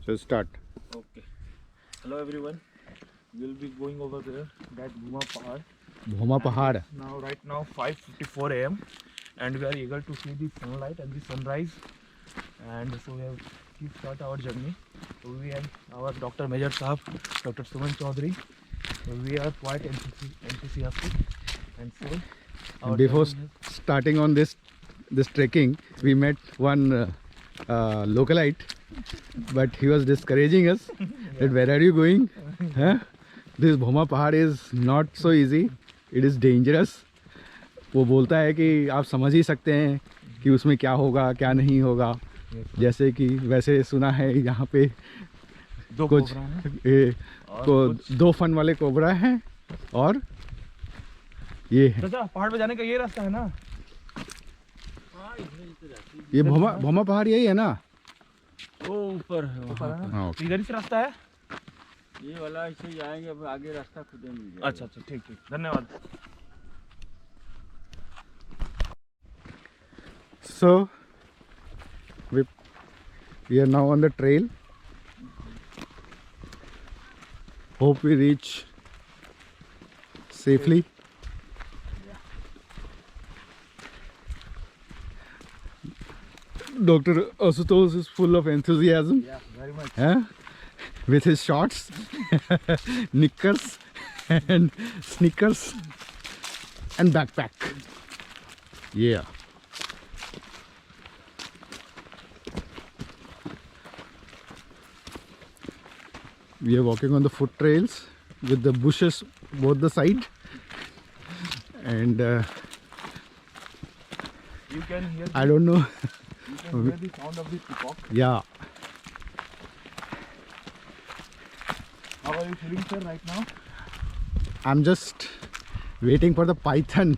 So start. Okay. Hello everyone. We'll be going over there. That Bhuma Pahad. Bhuma Pahad. Right now 5:54 a.m. and we are eager to see the sunlight and the sunrise. And so we have to start our journey. So we and our Dr. Major Saab, Dr. Suman Chaudhary. So we are quite enthusiastic. And so our Before journey starting on this trekking, we met one localite, but he was discouraging us that where are you going? Huh? This Bhuma Pahad is not so easy. It is dangerous. वो बोलता है कि आप समझ ही सकते हैं कि उसमें क्या होगा क्या नहीं होगा. जैसे कि वैसे सुना है यहाँ पे दो कुछ कोबरा हैं और दो फन वाले कोबरा हैं और ये है. चाचा पहाड़ पे जाने का ये रास्ता है ना. ये भोमा पहाड़ यही है ना. वो ऊपर है वहाँ पर. हाँ, ओके. इधर ही से रास्ता है. ये वाला ऐसे जाएंगे, अब आगे रास्ता खुद ही मिल जाएगा। अच्छा अच्छा ठीक ठीक धन्यवाद. So we are now on the trail. Hope we reach safely. Dr. Asutosh is full of enthusiasm. Yeah, very much. Huh? With his shorts, knickers and sneakers and backpack. Yeah. We are walking on the foot trails with the bushes both the side, and You can hear. I don't know. You can hear the sound of the peacock. Yeah, How are you feeling, sir, right now? I'm just waiting for the python.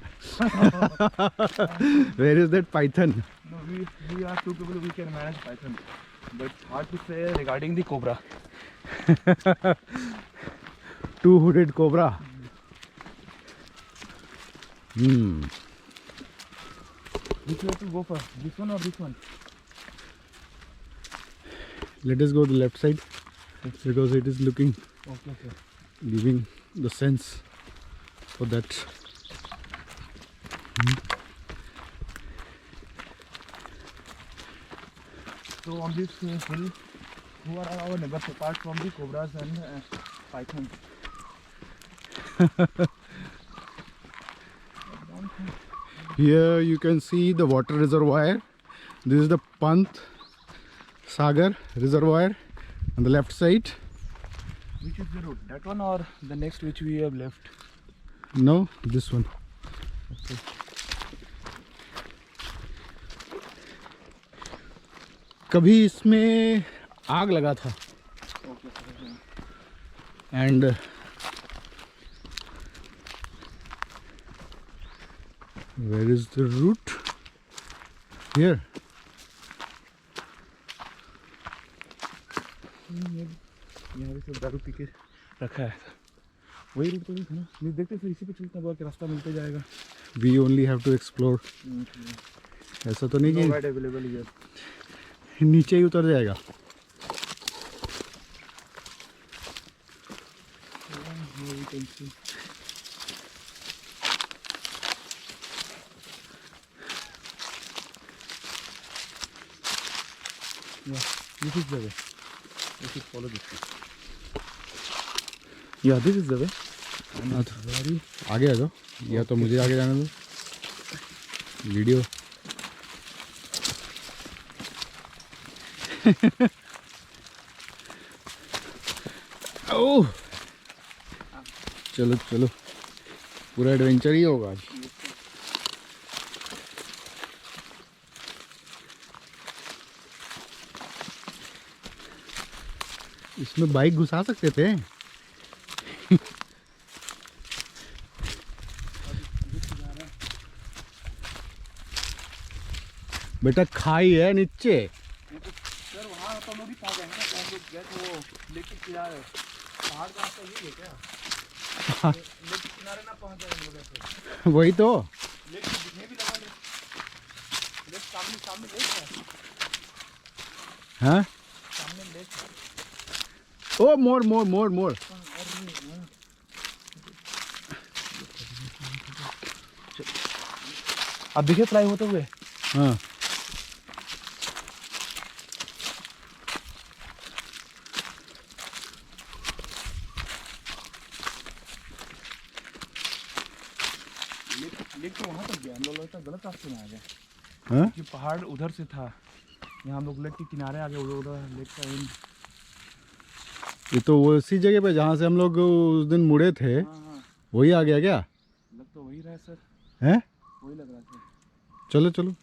Where is that python? No, we are two people. We can manage python, but hard to say regarding the cobra. Two-hooded cobra. Hmm. Which way to go first? This one or this one? Let us go to the left side because it is looking, Okay, sir. giving the sense for that. So on this hill, who are our neighbors apart from the cobras and pythons? Here you can see the water reservoir. This is the Pant Sagar reservoir on the left side. Which is the route? That one or the next which we have left? No, this one. Okay. कभी इसमें आग लगा था Okay, sir. and where is the route? Here. यहाँ पे सब दारू P के रखा है. वही रूट तो नहीं था ना. नहीं देखते फिर इसी पे चलते हैं. बहुत रास्ता मिलते जाएगा. We only have to explore. ऐसा तो नहीं No कि ride available here. नीचे ही उतर जाएगा. Here we can see. Yeah, this is the way. We should follow this way. Yeah, this is the way. And हाँ, it's very आगे आ जाओ या तो मुझे आगे जाने दो. वीडियो. ओह, चलो चलो, पूरा एडवेंचर ही होगा आज. इसमें बाइक घुसा सकते थे. बेटा खाई है नीचे. सर वहाँ तो हम लोग भी पहुँच जाएंगे ना. हम लोग गए वो लेके किनारे पहाड़ का रास्ता यही है क्या? लेक के किनारे ना पहुँच जाए हम लोग ऐसे. वही तो. लेक दिखने भी लगा लेक सामने सामने लेक है. हाँ, सामने लेक है. Oh, more. अब दिखे फ्लाई होते हुए। हाँ लेक तो वहाँ तक गया, हम लोग लगता गलत रास्ते में आ गए हाँ कि पहाड़ उधर से था, यहाँ हम लोग लेक के किनारे आ गए, उधर लेक का एंड। ये तो वो उसी जगह पे जहाँ से हम लोग उस दिन मुड़े थे हाँ वही आ गया क्या? लग तो वही रहा है सर, हैं? वही लग रहा है चलो चलो।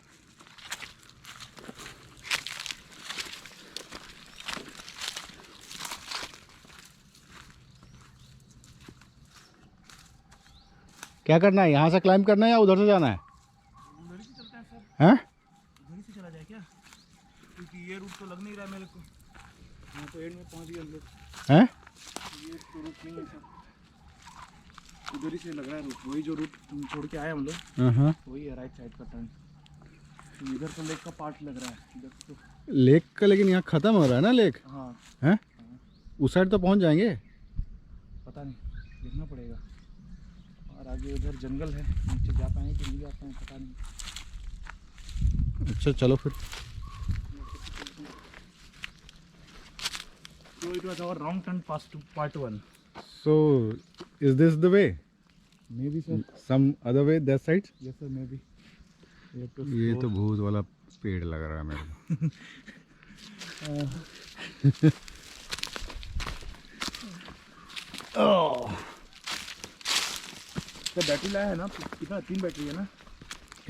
क्या करना है, यहाँ से क्लाइम करना है या उधर से जाना है? उधर ही से चलते हैं सर। हैं? उधर ही से चला जाए क्या, क्योंकि ये रूट तो लग नहीं रहा है मेरे को, यहाँ तो एंड में पहुँच गए हम लोग, हैं? ये तो रूट नहीं है सर, उधर ही से लग रहा है रूट, वही जो रूट छोड़ के आए हम लोग हाँ वही है, राइट साइड का टर्न। इधर तो लेक का पार्ट लग रहा है, इधर तो लेक का, लेकिन यहाँ खत्म हो रहा है ना लेक। हाँ हैं? उस साइड तो पहुँच जाएंगे। पता नहीं, देखना पड़ेगा। और आगे उधर जंगल है, नीचे जा पाएंगे कि नहीं जा पाएंगे पता नहीं। अच्छा चलो फिर। So it was our wrong turn past to part 1. So is this the way? Maybe sir. Some other way that side? Yes sir, maybe. We have to ये go. तो भूत वाला पेड़ लग रहा है मेरे को। तो बैटरी लाया है ना, कितना 3 बैटरी है ना?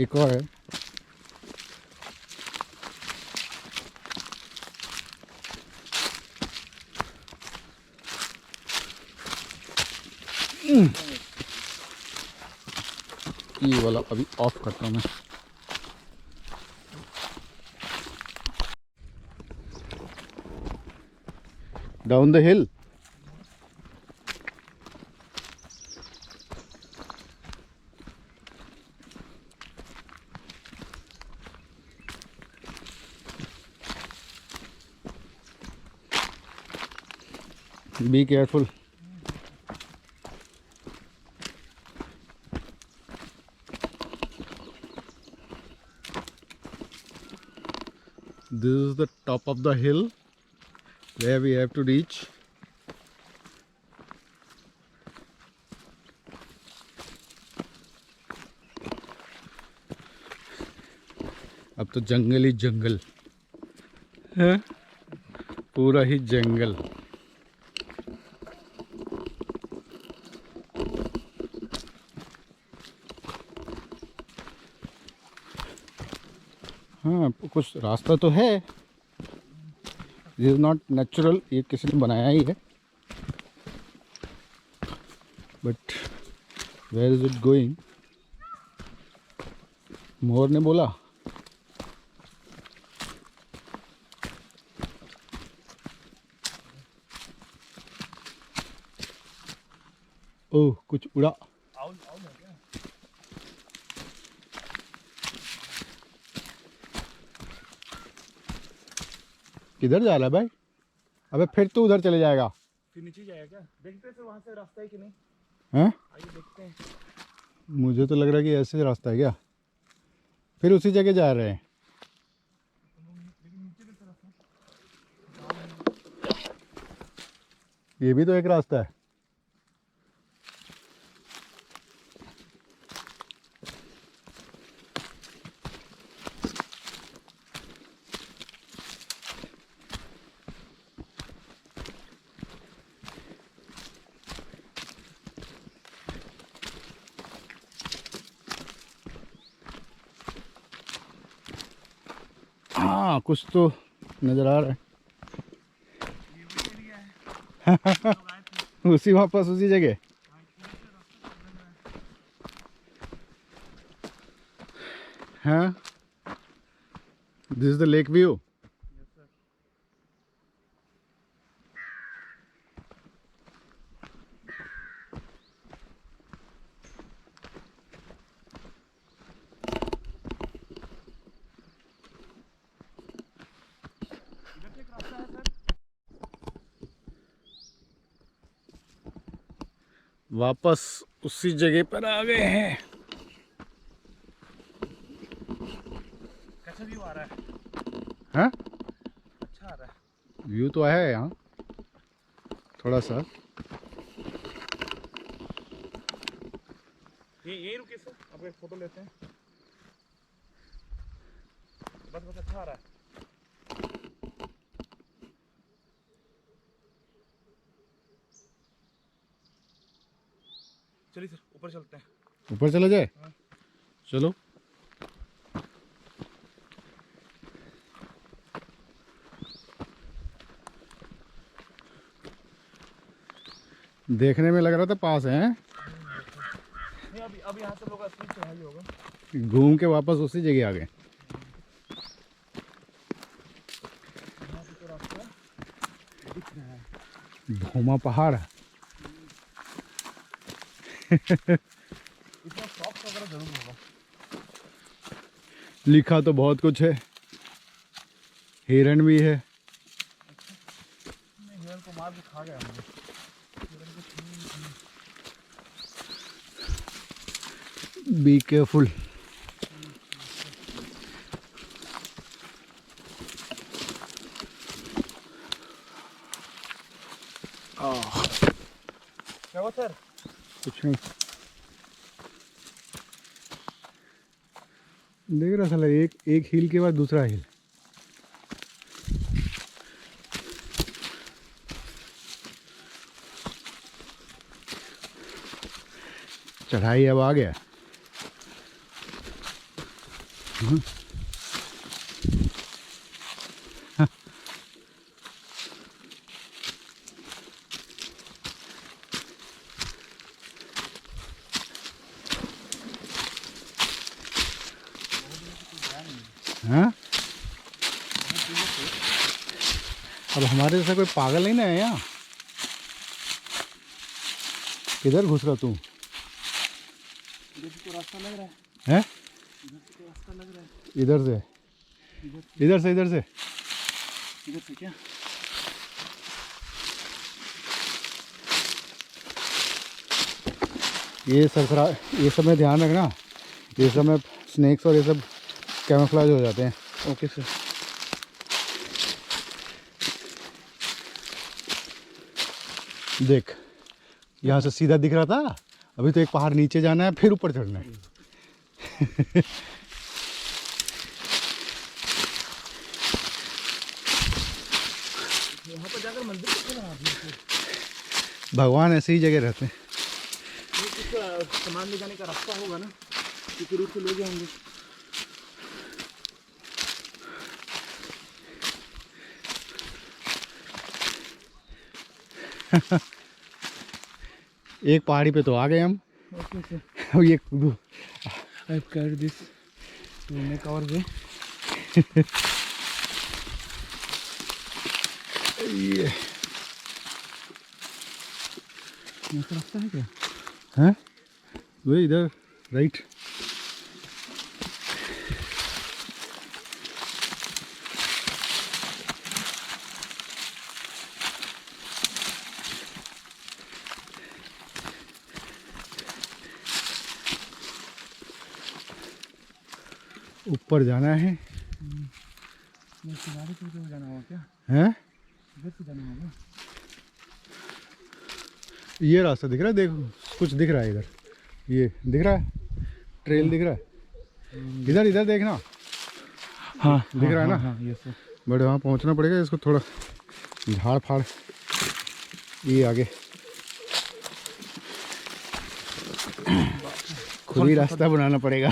एक और है। ये वाला अभी ऑफ करता हूँ मैं। Down the hill. Be careful. This is the top of the hill where we have to reach. अब तो जंगल ही जंगल है, पूरा ही जंगल। हाँ कुछ रास्ता तो है, दिस इज नॉट नेचुरल, ये किसी ने बनाया ही है, but where is it going? मोर ने बोला। ओह कुछ उड़ा। आउल है क्या? किधर जा रहा है भाई? अबे फिर तू उधर चले जाएगा। फिर नीचे जाएगा क्या? देखते हैं सर वहाँ से रास्ता है कि नहीं, हैं? आइए देखते हैं। मुझे तो लग रहा है कि ऐसे रास्ता है क्या, फिर उसी जगह जा रहे हैं। ये भी तो एक रास्ता है। हाँ कुछ तो नजर आ रहा है। उसी वापस उसी जगह। हाँ this is the lake view. वापस उसी जगह पर आ गए हैं। कैसा व्यू आ रहा है? हाँ अच्छा आ रहा है। व्यू तो है यहाँ थोड़ा सा। ये रुके सर, अब एक फोटो लेते हैं। बस अच्छा आ रहा है। चलिए सर ऊपर चलते हैं। ऊपर चला जाए। हाँ। चलो। देखने में लग रहा था पास है। नहीं अब यहाँ से लोग असली चढ़ाई होगा। घूम के वापस उसी जगह आ गए। यहाँ से तो रास्ता दिख रहा है। भोमा पहाड़। इसमें सॉक्स वगैरह जरूर होगा। लिखा तो बहुत कुछ है। हिरण भी है। नहीं हिरण को मार के खा गया हमने। हिरण को छीन नहीं। Be careful. क्या हुआ सर? कुछ नहीं। देख रहा साला एक हिल के बाद दूसरा हिल। चढ़ाई अब आ गया। हाँ अब हमारे जैसा कोई पागल नहीं ना है यहाँ। किधर घुस रहा तू? इधर से तो रास्ता लग रहा है। हैं? इधर से तो रास्ता लग रहा है। इधर से इधर से इधर से इधर से क्या? ये सरसरा ये सब में ध्यान रखना। ये सब में स्नेक्स और ये सब कैमोफ्लेज हो जाते हैं। Okay sir. देख यहाँ से सीधा दिख रहा था। अभी तो एक पहाड़ नीचे जाना है फिर ऊपर चढ़ना है। यहाँ पर जाकर मंदिर कैसे बना दिया? भगवान ऐसी ही जगह रहते हैं। ये कुछ सामान ले जाने का रास्ता होगा ना, किसी रूट से ले जाएंगे। एक पहाड़ी पे तो आ गए हम। Okay sir. अब ये I have carried this to make our way. ये यहाँ से रास्ता है क्या? हैं वो इधर राइट। ऊपर जाना है। मैं किनारे पे जाना होगा क्या? हैं इधर से जाना होगा। ये रास्ता दिख रहा है। देखो कुछ दिख रहा है इधर। ये दिख रहा है ट्रेल दिख रहा है। इधर इधर देखना। हाँ दिख रहा है ना? हाँ ये सर। बट वहाँ पहुँचना पड़ेगा। इसको थोड़ा झाड़ फाड़ ये आगे खुद ही रास्ता बनाना पड़ेगा।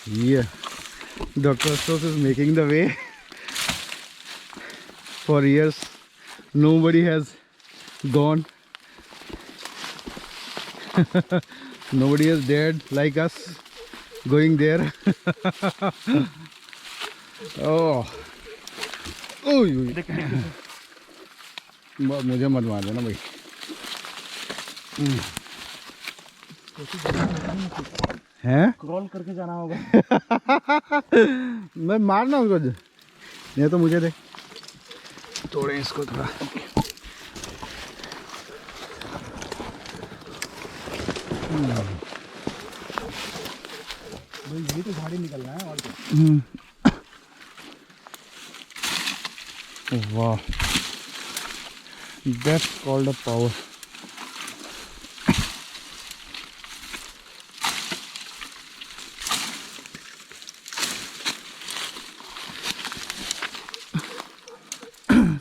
ये Dr. Stoff is making the way. For years nobody has gone. Nobody is dared like us going there. Oh, मुझे मत मार देना भाई। हैं? क्रॉल करके जाना होगा। मैं मारना उसको नहीं तो मुझे दे। तोड़े इसको थोड़ा। भाई ये तो झाड़ी निकलना है और क्या। Wow, that's called a power.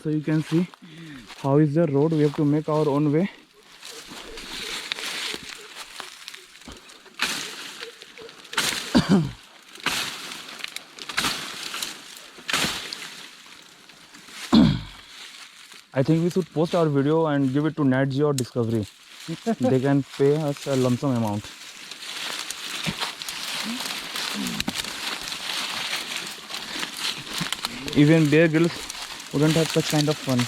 So you can see how is the road. We have to make our own way. I think we should post our video and give it to Nat Geo or Discovery. They can pay us a lump sum amount. Even Bear Grylls wouldn't have such kind of fun.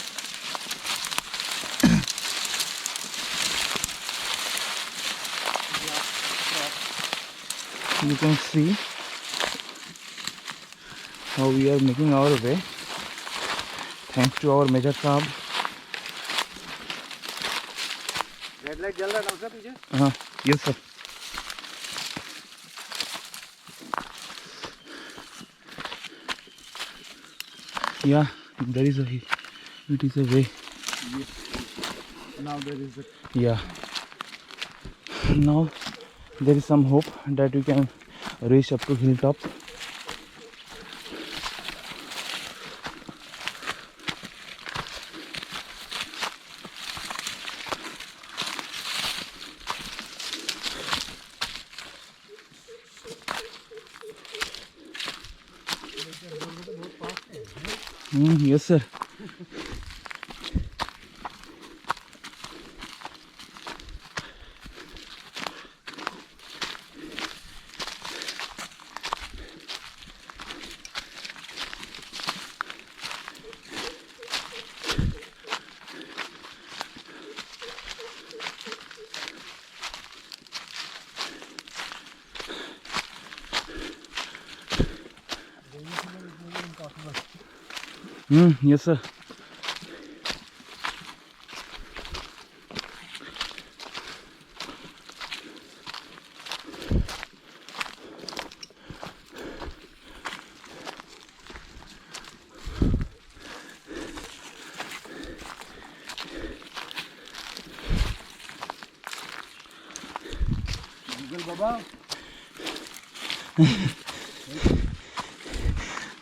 You can see how we are making our way. Thanks to our Major Saab. Red light जल रहा है ना उसका पीछे। हाँ, yes sir. Yeah, there is a way. It is a way. Now there is a Yeah. Now there is some hope that we can reach up to hilltop. Yes sir. Yes sir.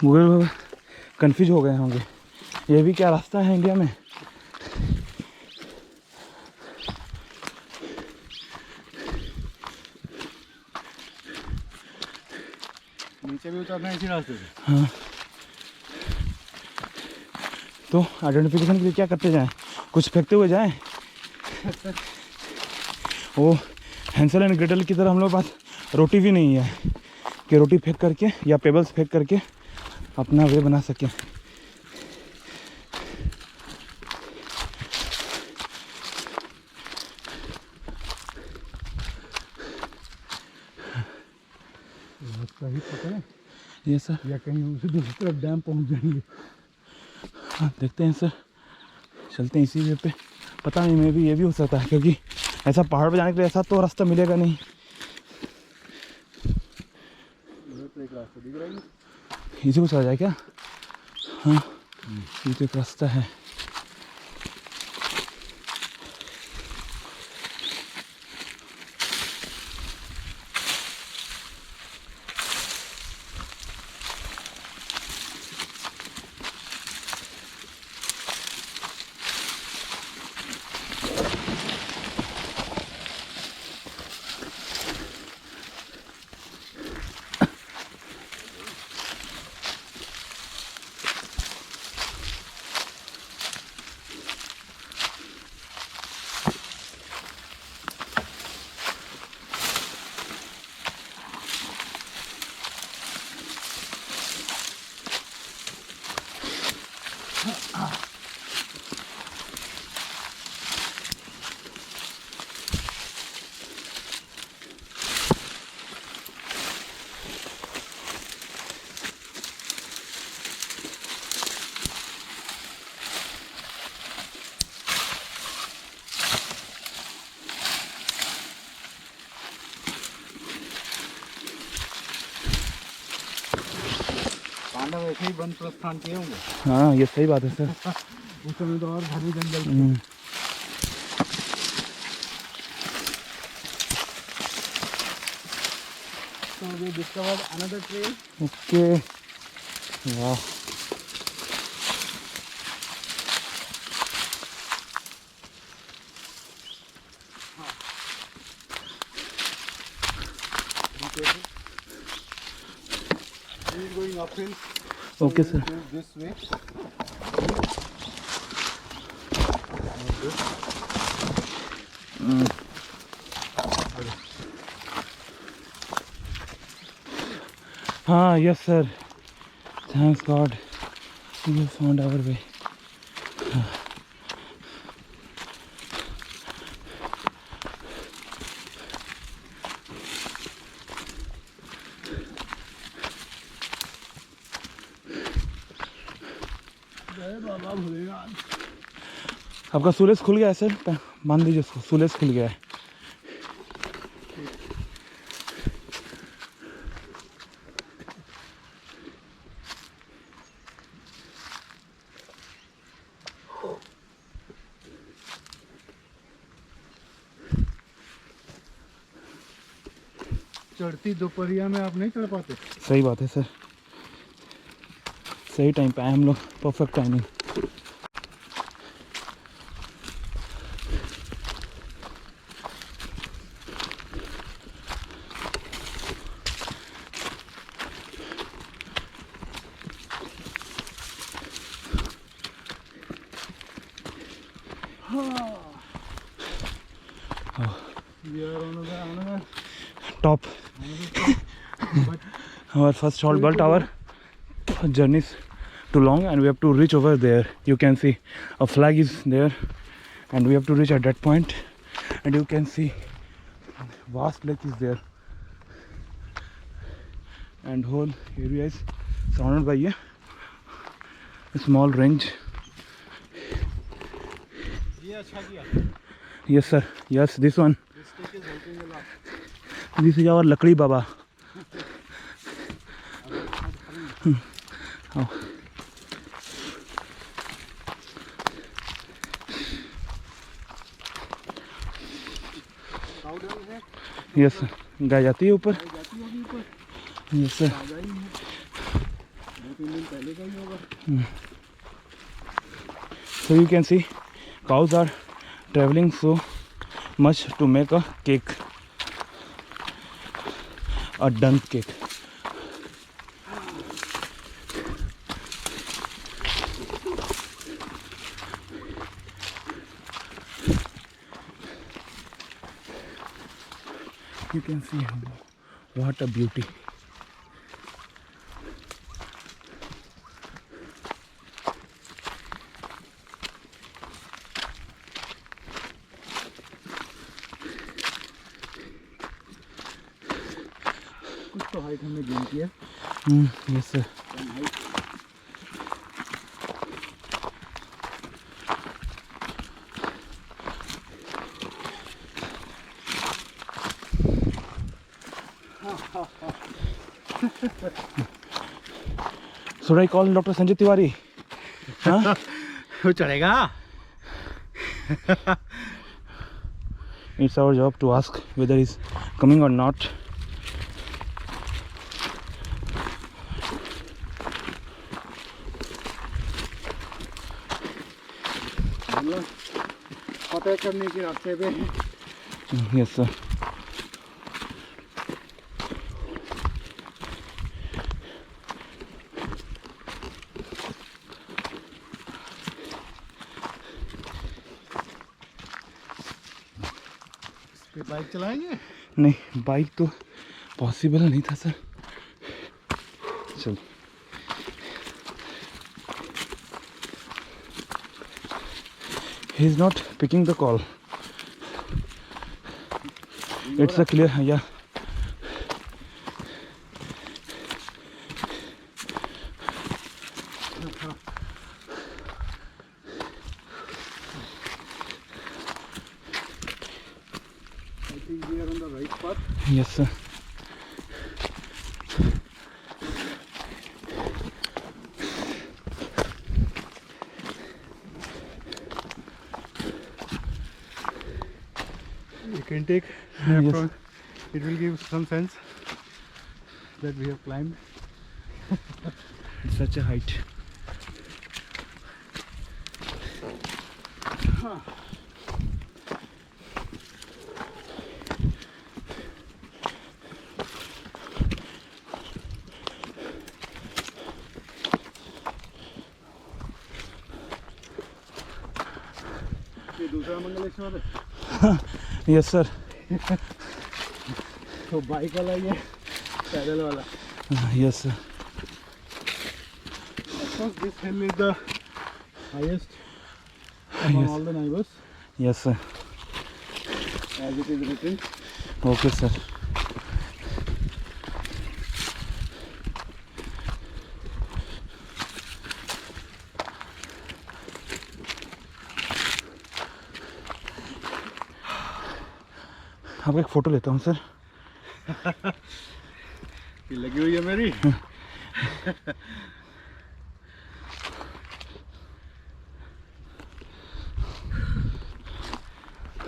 Google बाबा confuse हो गए होंगे, ये भी क्या रास्ता है India में। नीचे भी उतरना है इसी रास्ते से। हाँ, तो आइडेंटिफिकेशन के लिए क्या करते जाएं, कुछ फेंकते हुए जाएं। वो हैंसल एंड ग्रेटल की तरह हम लोग पास रोटी भी नहीं है कि रोटी फेंक करके या पेबल्स फेंक करके अपना वे बना सकें। रास्ता ही पकड़े ये सर, या कहीं उसे दूसरी तरफ डैम पहुंच जाएंगे। हाँ देखते हैं सर, चलते हैं इसी वे पे। पता नहीं, मैं भी ये भी हो सकता है क्योंकि ऐसा पहाड़ पे जाने के लिए ऐसा तो रास्ता मिलेगा नहीं। तो एक रास्ता दिख रहा है, इसी को चला जाए क्या? हाँ, ये तो एक रास्ता है। पांडव ऐसे ही वन प्रस्थान किए होंगे। हाँ ये सही बात है सर। उस समय तो और घने जंगल थे। So we discovered another trail. Okay वाह। He is going uphill. Okay We sir. will go this way. हाँ yes sir, thanks God you found our way. जय बाबा भोलेनाथ। आपका सुलेस खुल गया है सर, मान दीजिए उसको, सुलेस खुल गया है। चढ़ती दोपहरिया में आप नहीं चढ़ पाते। सही बात है सर, सही टाइम पे आए हम लोग, perfect timing. We are on the top but our first halt, but our journey is too long and we have to reach over there. You can see a flag is there and we have to reach at that point, and you can see vast lake is there and whole area is surrounded by a small range. ये अच्छा किया। Yes sir, yes, this one, This stick is helping a lot. this is our Lakdi Baba. Oh. Cow dung है, Yes sir, गाय जाती है ऊपर। जाती होगी ऊपर। Yes sir. ताजा ही है, 2-3 दिन पहले का ही होगा। So you can see cows are traveling so much to make a cake, a dung cake. You can see what a beauty. कुछ तो हाइट हमने गेन किया। Yes sir. Come height. Should I call Dr. Sanjay Tiwari? Huh? वो चढ़ेगा। It's our job to ask whether he's coming or not. हम लोग फतेह करने के रास्ते पे हैं। Yes sir. पे बाइक चलाएंगे। नहीं, बाइक तो पॉसिबल नहीं था सर। चल he is not picking the call. It's a clear, yeah. I think we are on the right path. Yes sir. You can take snap Yes. from, it will give some sense that we have climbed. It's such a height. ये दूसरा मंगलेश्वर है Yes, sir. तो bike वाला ये पैदल वाला. Yes, sir. Of course, this hill is the highest among Yes. all the neighbors, Yes, sir. as it is written. Okay, sir. आपका एक फ़ोटो लेता हूँ सर. ये लगी हुई है मेरी.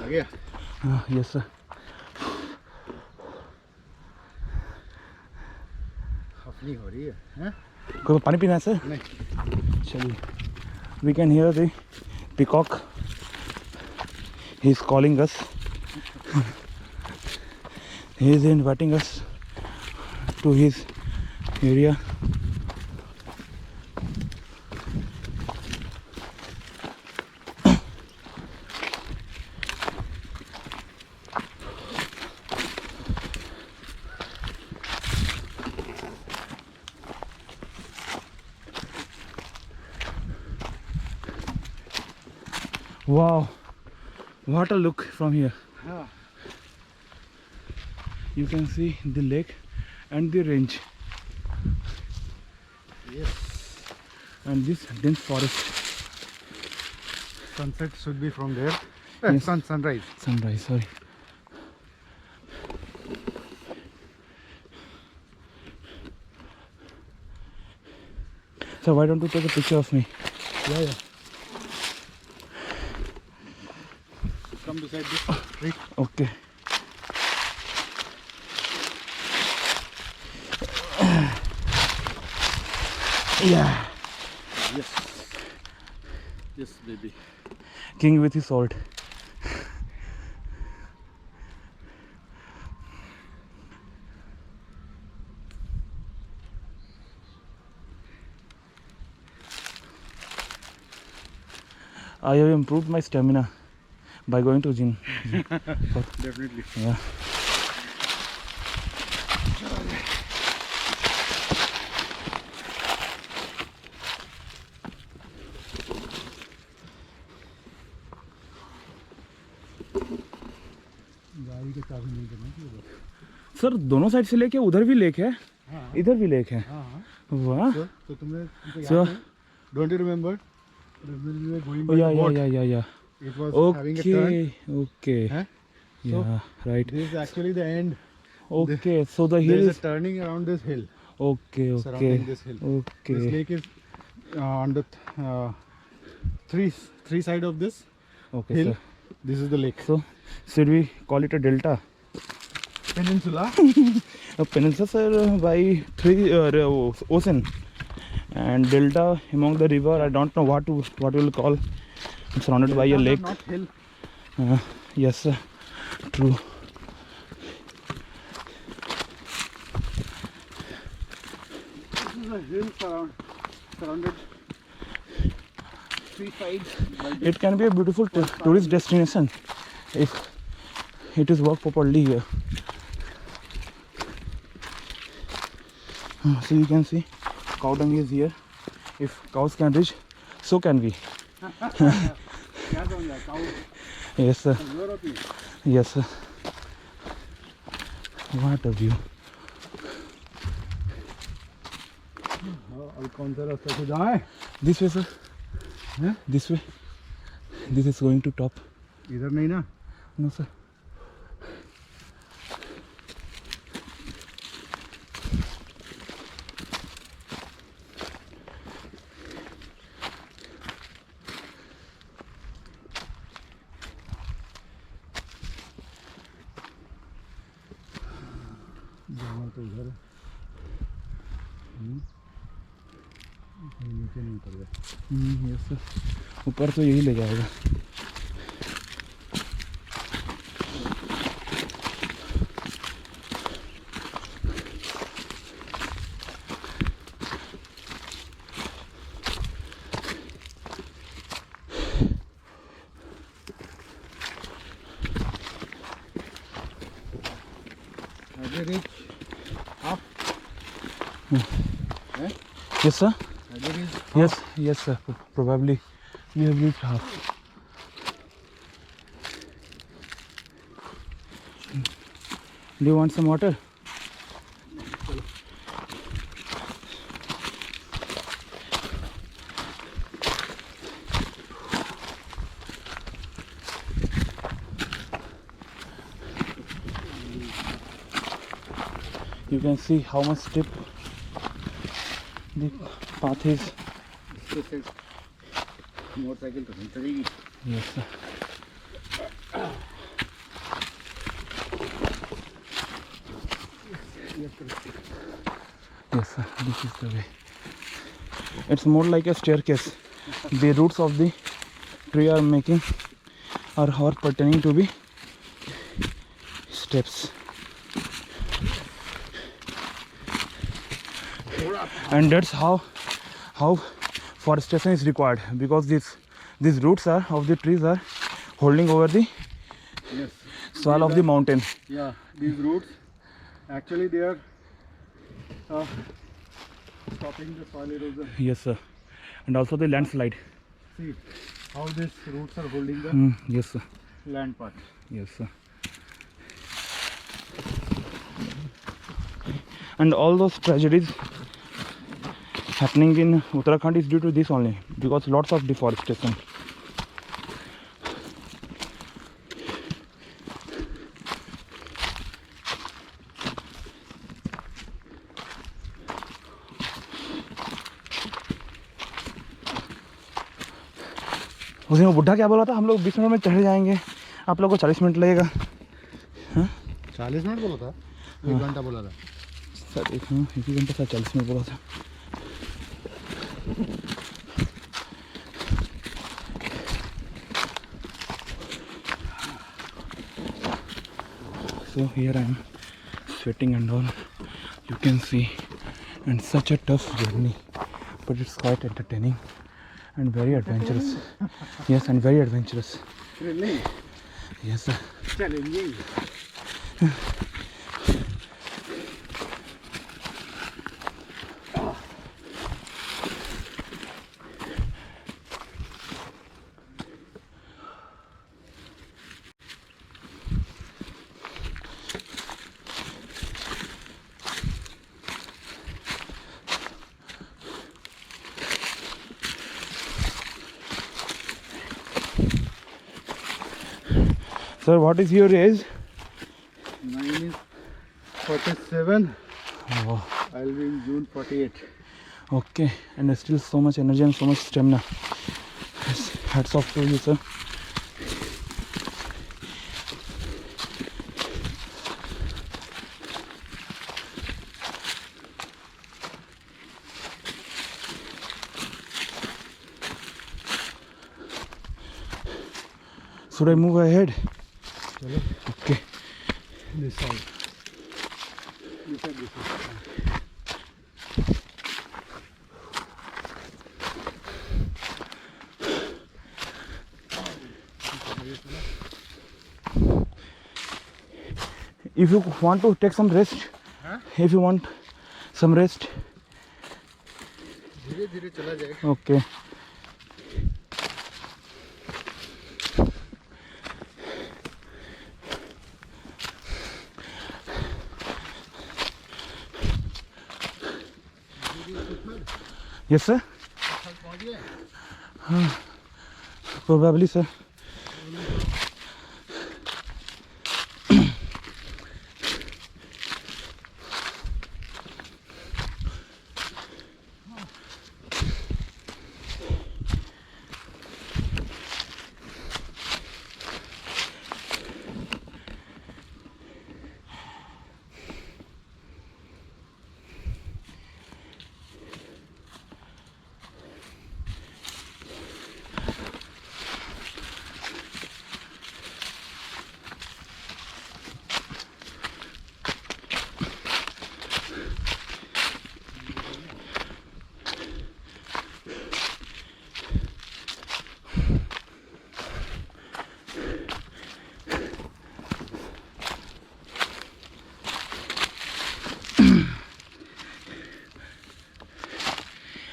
आ गया. Yes sir. अपनी हो रही है, हैं? कोई पानी पीना है सर? नहीं. चलिए. We can hear the peacock. He is calling us. He is inviting us to his area. Wow, what a look from here. Yeah. You can see the lake and the range Yes. and this dense forest. Sunset should be from there. Yes. Sunrise. Sunrise, sorry. So why don't you take a picture of me? Yeah, yeah. Come beside this tree. Okay. Yeah. Yes. Yes, baby. King with his salt. I have improved my stamina by going to gym. Definitely. Yeah. गाड़ी के चाबी नहीं देना चाहिए. Sir दोनों side से लेके उधर भी लेक है, हाँ. इधर भी लेक है. हाँ. वाह. तो तुमने तुमको So- याद है? Don't you remember? When we were going by Yeah, the yeah, boat, yeah, yeah, yeah. it was having a turn. Okay, okay. Huh? So- Yeah, right. This is actually the end. Okay, so the hill There is is a turning around this hill, okay, surrounding okay, this hill. okay. This lake is on the three side of this Okay, hill. sir. This is the lake. So, should we call it a delta? Peninsula. A peninsula, sir, by three ocean, and delta among the river. I don't know what we will call. I'm surrounded by a Deltas are lake. Not hill. Yes, sir. True. This is a hill surrounded three sides by this. It can be a beautiful tourist destination if it is worked properly here. So you can see cow dung is here. If cows can reach, so can we. क्या कहूँगा, cow Yes, sir. कमजोर होती है. Yes, sir. What a view. अब कौन सा रास्ता से जाएं? This way, sir. हैं? This way. This is going to top. इधर नहीं ना. No, sir. तो उधर है। नीचे नहीं उतर गया। यस सर, ऊपर तो यही ले जाएगा। Have you reached up? Yes sir. Have you reached? Yes sir. Probably we have reached half. Do you want some water? You can see how much steep the path is. Motorcycle तो नहीं चलेगी। Yes sir. Yes sir, this is the way. It's more like a staircase. The roots of the tree are making or pertaining to be steps. And that's how forestation is required, because these roots are of the trees are holding over the Yes. soil of the mountain. Yeah, these roots actually they are stopping the soil erosion. Yes sir, and also the landslide. See how these roots are holding the Yes sir. land part. Yes sir. And all those tragedies happening in Uttarakhand is due to this only, because lots of deforestation. उस दिन वो बुढ़ा क्या बोला था, हम लोग 20 minute में चढ़ जाएंगे, आप लोगों को 40 मिनट लगेगा। 40 मिनट बोला था, 1 घंटा बोला था। सर एक ही घंटा सर 40 मिनट बोला था। So here I am sweating and all, you can see, and such a tough journey, but it's quite entertaining and very adventurous. Yes, and very adventurous. Really? Yes sir. Challenging. Sir, what is your age? Mine is 47. Oh, I'll be in June 48. okay, and still so much energy and so much stamina. Yes, hats off to you, sir. Should I move ahead? Chalo, Okay. this side. You said this is. If you want to take some rest, if you want some rest, धीरे धीरे चला जाएगा। okay. Yes sir. Probably sir.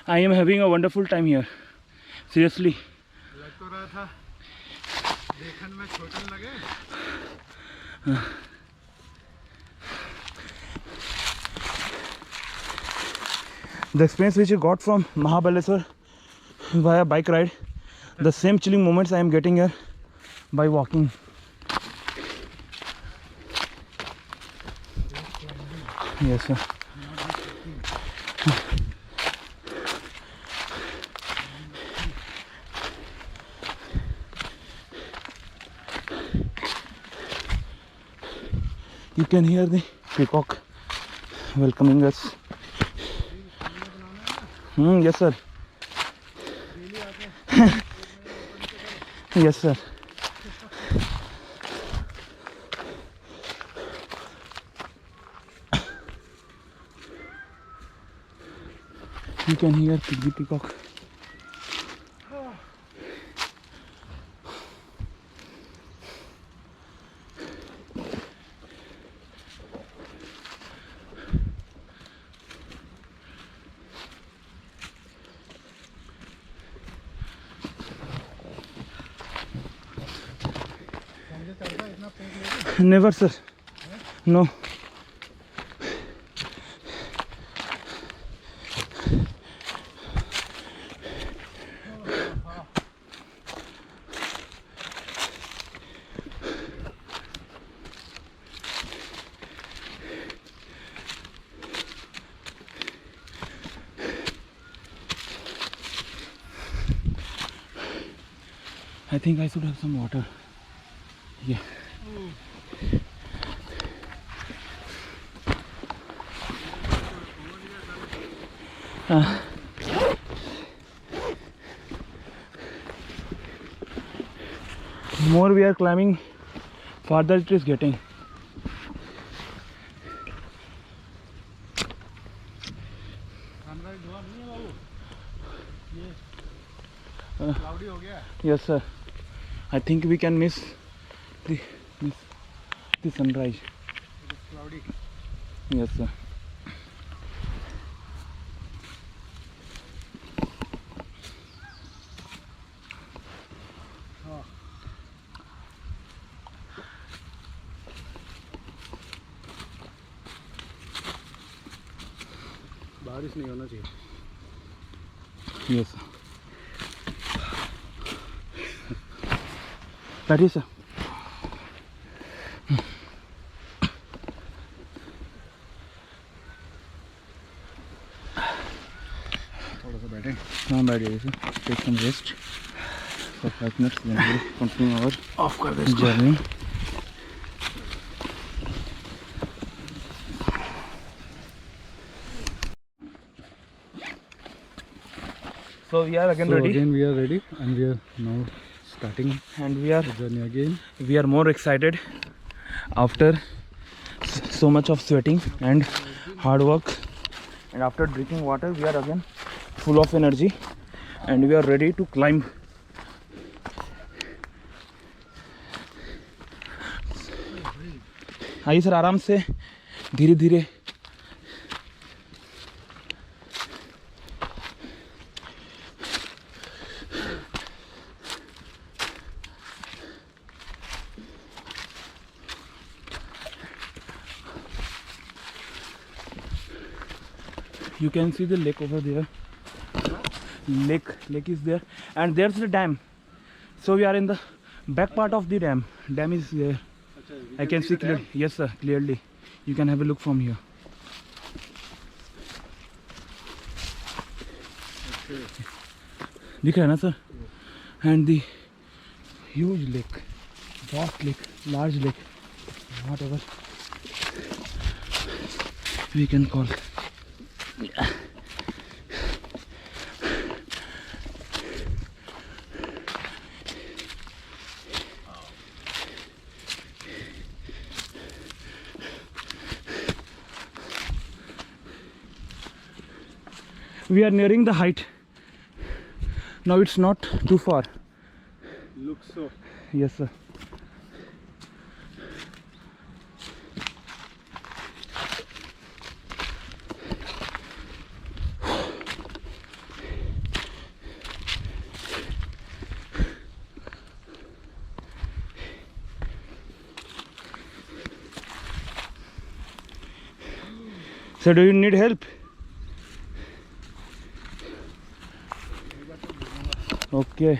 I am having a wonderful time here. Seriously. लग तो रहा था देखने में छोटा लगे. The experience which I got from Mahabaleshwar via bike ride, the same chilling moments I am getting here by walking. Yes, sir. You can hear the peacock welcoming us. Yes, sir. Yes, sir. You can hear the peacock. Never, sir. No. I think I should have some water. Yeah. More we are climbing, farther it is getting. Cloudy हो गया. Yes, sir. I think we can miss the sunrise. It is cloudy. Yes, sir. बारिश नहीं होना चाहिए. Yes, sir. That is, sir. थोड़ा सा बैठें. हाँ बैठ जाइए sir. Take some rest for 5 minutes. Then we will continue our of कर दे. journey. So we are again So ready, again we are ready and we are now starting and we are the journey again. more excited after so much of sweating and hard work, and after drinking water we are again full of energy and we are ready to climb. आइए sir, आराम से धीरे धीरे. You can see the lake over there. Lake is there, and there's the dam. So we are in the back part of the dam. Dam is there. I can see clearly. Yes, sir, clearly. You can have a look from here. दिख रहा है ना sir? And the huge lake, vast lake, large lake, whatever we can call. We are nearing the height. Now it's not too far. Looks so. Yes, sir. So do you need help? Okay.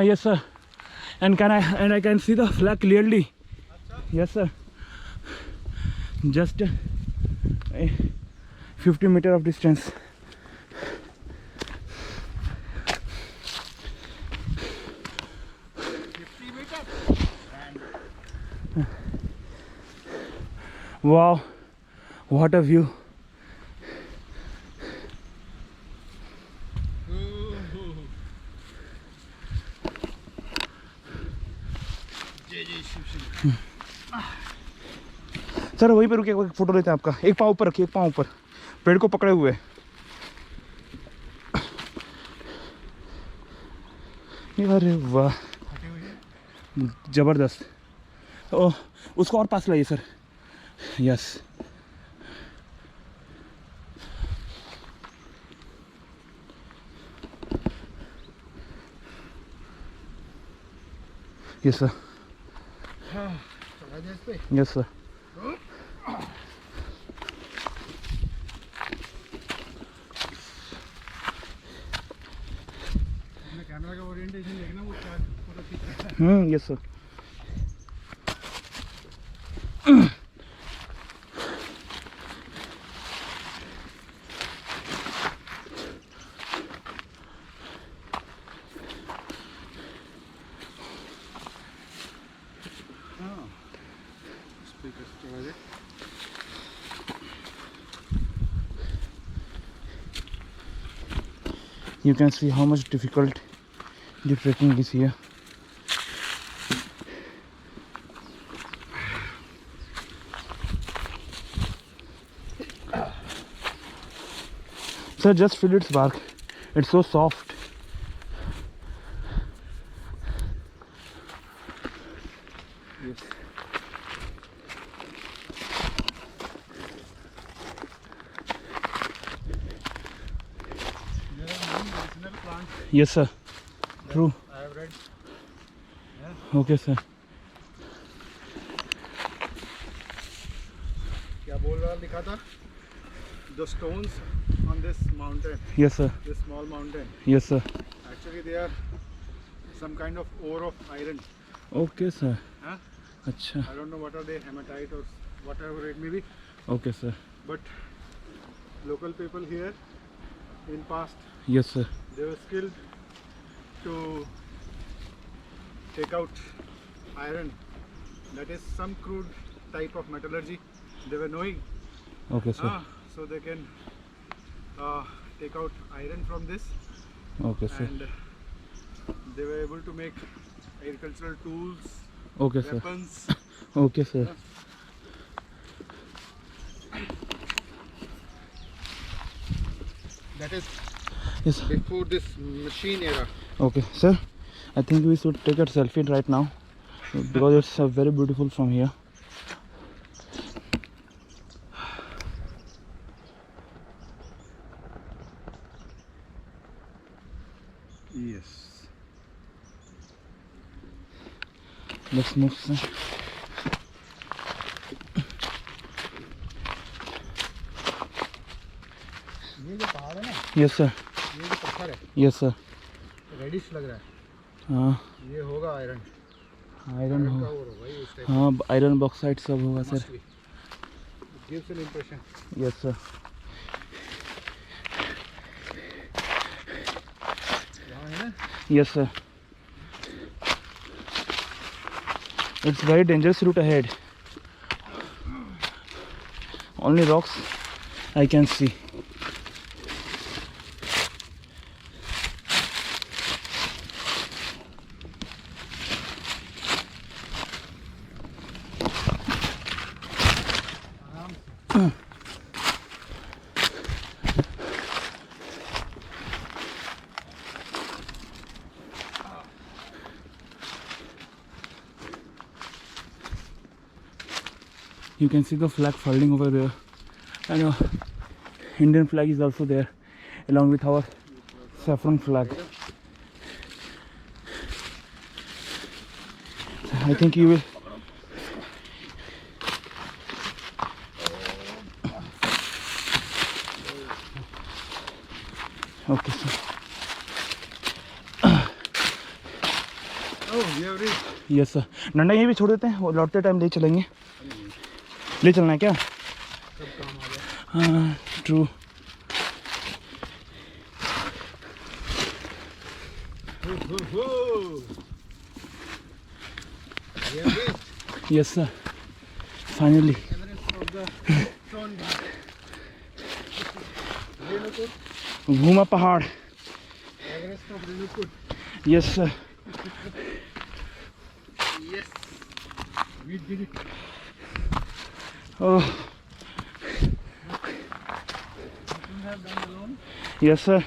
Yes sir. And I can see the flag clearly. Yes sir. Just 50 meter of distance. Wow, what a view. Sir वहीं पे रुके, एक photo लेते हैं आपका। एक पाँव ऊपर रखिए, एक पाँव ऊपर, पेड़ को पकड़े हुए। अरे वाह, जबरदस्त। ओ उसको और पास लाइए sir. Yes yes sir, yes sir. Camera का ओरिएंटेशन देखना, वो क्या फोटो खींच रहा है। Yes sir. You can see how much difficult the trekking is here. Sir, just feel its bark. It's so soft. Yes. There are many medicinal plants. Yes sir, true. I have read. Okay sir. क्या बोल रहा लिखा था? The stones on this mountain, Yes sir. this small mountain, Yes sir. actually they are some kind of ore of iron. Okay sir. Huh? अच्छा, I don't know what are they, hematite or whatever it may be. okay sir. But local people here in past, Yes sir. they were skilled to take out iron. That is some crude type of metallurgy they were knowing. Okay sir. So they can take out iron from this, Okay sir. and they were able to make agricultural tools, Okay sir. weapons. Okay sir. That is Yes sir. before this machine era. Okay sir, I think we should take a selfie right now because it's very beautiful from here. Yes. Let's move sir. ये जो पहाड़ है ना, Yes sir. ये जो पत्थर है, Yes sir. Reddish लग रहा है, हाँ, ये होगा आयरन। आयरन का हो, ore होगा ये उस टाइप। हाँ आयरन बॉक्साइट सब होगा sir. It gives an impression. Yes sir. यहाँ है ना, Yes sir. It's very dangerous route ahead. Only rocks I can see. You can see the flag furling over there, and Indian flag is also there along with our saffron flag. I think you will. Okay, sir. Yes sir. डंडा यहीं भी छोड़ देते हैं, वो लौटते time ले चलेंगे. ले चलना है क्या? हाँ, ट्रू. Yes sir, finally. भूमा पहाड़. Yes sir. We did it. Oh. Yes, sir.